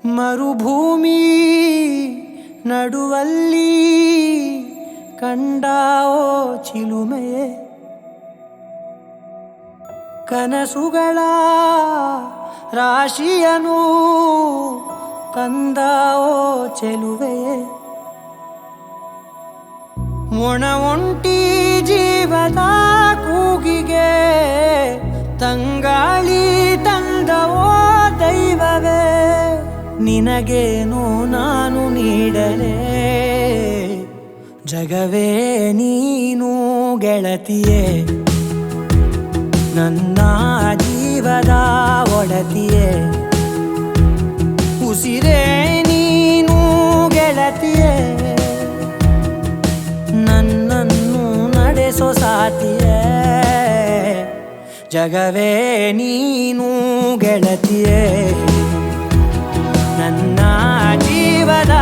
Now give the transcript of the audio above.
ಮರುಭೂಮಿ ನಡುವಲ್ಲಿ ಕಂಡಾವೋ ಚಿಲುಮೆಯೇ, ಕನಸುಗಳ ರಾಶಿಯನು ತಂದಾವೋ ಚೆಲುವೆಯೇ, ಒಣ ಒಂಟಿ ಜೀವದ ಕೂಗಿಗೆ ತಂಗಾಳಿ ತಂದವೋ ದೈವವೇ, ನಿನಗೇನು ನಾನು ನೀಡಲೇ ಜಗವೇ ನೀನು ಗೆಳತಿಯೇ, ನನ್ನ ಜೀವದ ಒಡತಿಯೇ, ಉಸಿರೇ ನೀನು ಗೆಳತಿಯೇ, ನನ್ನನ್ನು ನಡೆಸೋ ಸಾತಿಯೇ, ಜಗವೇ ನೀನು ಗೆಳತಿಯೇ, ನನ್ನ ಜೀವದ